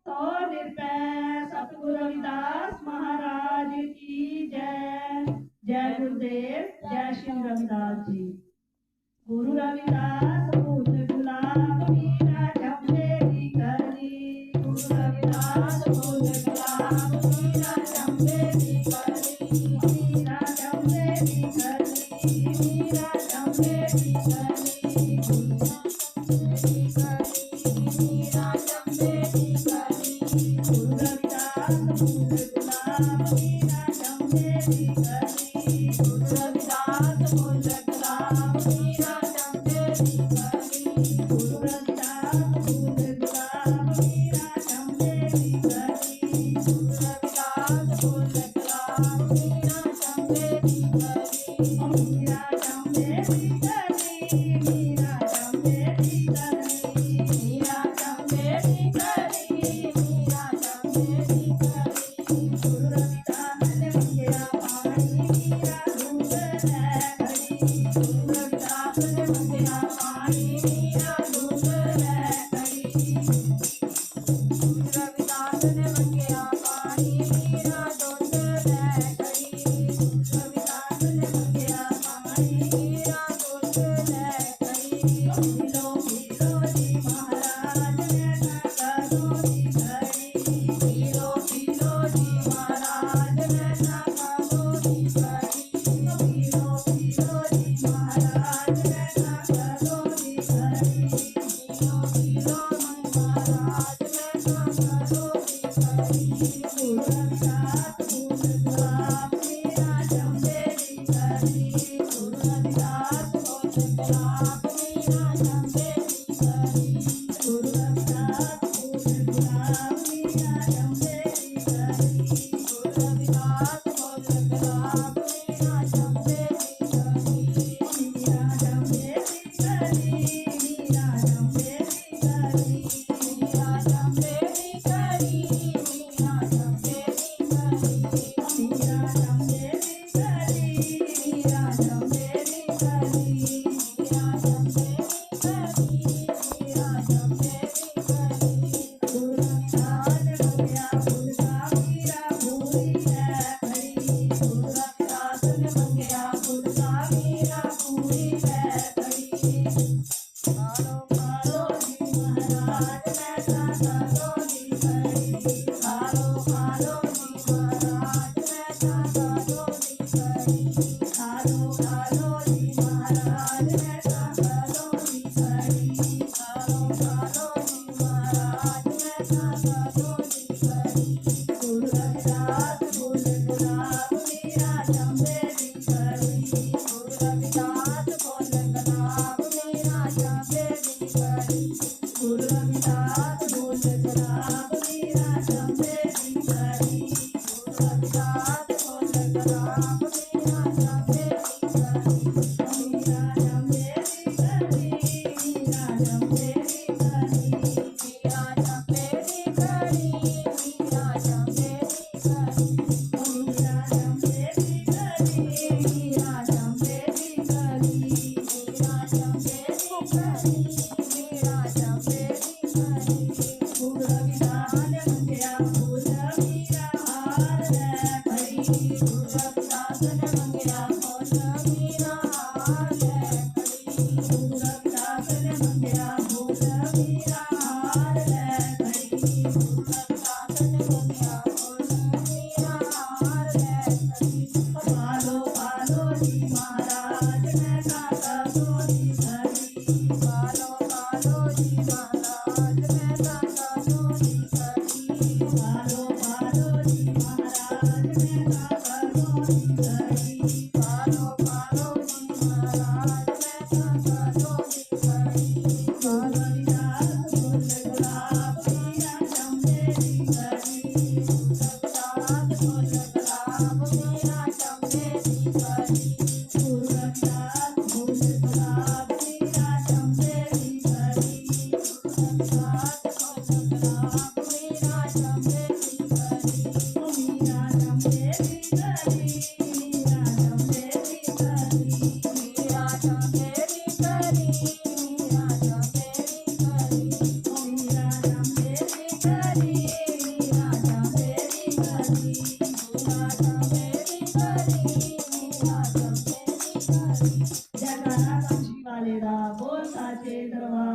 सो निरपै सतगुरु रविदास महाराज की जय। जय गुरुदेव, जय श्री रविदास जी। गुरु रविदास भूत गुलाब मीरा जमदे दी करी। गुरु रविदास भूत गुलाब मीरा जमदे दी करी। मीरा जमदे दी करी। मीरा जमदे दी करी। मीरा जमदे दी करी। गुरु रविदास भूत गुलाब मीरा जमदे दी करी। गुरु रविदास भूत गुलाब मीरा जमदे दी करी। गुरु रविदास भूत गुलाब मीरा जमदे दी करी। गुरु रविदास भूत गुलाब मीरा जमदे दी करी। मीरा जमदे दी करी। मीरा जमदे दी करी। मीरा जमदे दी करी। मीरा जमदे दी करी। गुरु रविदास ने मंगया पानी मीरा दूध लै खड़ी। गुरु रविदास ने मंगया पानी मीरा दूध लै खड़ी। गुरु रविदास ने मंगया पानी मीरा दूध लै खड़ी। गुरु रविदास ने मंगया पानी मीरा दूध लै खड़ी। पीलो पीलो जी महाराज ने कदों दी खड़ी। पीलो पीलो जी महाराज ने कदों दी खड़ी। पीलो पीलो जी महाराज ने कदों दी खड़ी। पीलो पीलो जी महाराज ने कदों दी खड़ी। गुरु रविदास भूत गुलाब मीरा जमदे दी करी। गुरु रविदास भूत गुलाब मीरा जमदे दी करी। गुरु रविदास भूत गुलाब मीरा जमदे दी करी। गुरु रविदास भूत गुलाब मीरा जमदे दी करी। मीरा जमदे दी करी। मीरा जमदे दी करी। मीरा जमदे दी करी। मीरा जमदे दी करी। मीरा जमदे दी करी। मीरा जमदे दी करी। मीरा जमदे दी करी। मीरा जमदे दी करी। गुरु रविदास ने मंगया फुलका मीरा पूरी लै खड़ी। गुरु रविदास ने मंगया फुलका मीरा पूरी लै खड़ी। खालो खालो जी महाराज मैं कदों दी खड़ी। खालो खालो जी महाराज मैं कदों दी खड़ी। खालो खालो जी महाराज मैं कदों दी खड़ी। खालो खालो जी महाराज मैं कदों दी खड़ी। गुरु रविदास भूत गुलाब मीरा जमदे दी करी। गुरु रविदास भूत गुलाब मीरा जमदे दी करी। गुरु रविदास भूत गुलाब मीरा जमदे दी करी। गुरु रविदास भूत गुलाब मीरा जमदे दी करी। मीरा जमदे दी करी। मीरा जमदे दी करी। मीरा जमदे दी करी। मीरा जमदे दी करी। मीरा जमदे दी करी। मीरा जमदे दी करी। मीरा जमदे दी करी। मीरा जमदे दी करी। गुरु रविदास ने मंगया फूल मीरा हार लै खड़ी। गुरु रविदास ने मंगया फूल मीरा हार लै खड़ी। गुरु रविदास ने मंगया फूल मीरा हार लै खड़ी। गुरु रविदास ने मंगया फूल मीरा हार लै खड़ी। पालो पालो जी महाराज मैं कदों दी खड़ी। पालो पालो जी महाराज मैं कदों दी खड़ी। पालो पालो जी महाराज मैं कदों दी खड़ी। पालो पालो जी महाराज मैं कदों दी खड़ी। गुरु रविदास भूत गुलाब मीरा जमदे दी करी। गुरु रविदास भूत गुलाब मीरा जमदे दी करी। गुरु रविदास भूत गुलाब मीरा जमदे दी करी। गुरु रविदास भूत गुलाब मीरा जमदे दी करी। मीरा जमदे दी करी। मीरा जमदे दी करी। मीरा जमदे दी करी। मीरा जमदे दी करी। मीरा जमदे दी करी। ਕਰੀ ਪੂਰਾ ਚੰਬੇ ਦੀ ਕਰੀ ਪੂਰਾ ਚੰਬੇ ਦੀ ਕਰੀ ਜੈਕਾਰਾ ਕਾਂਸ਼ੀ ਵਾਲੇ ਦਾ ਬੋਲ ਸਾਚੇ ਦਰਬਾਰ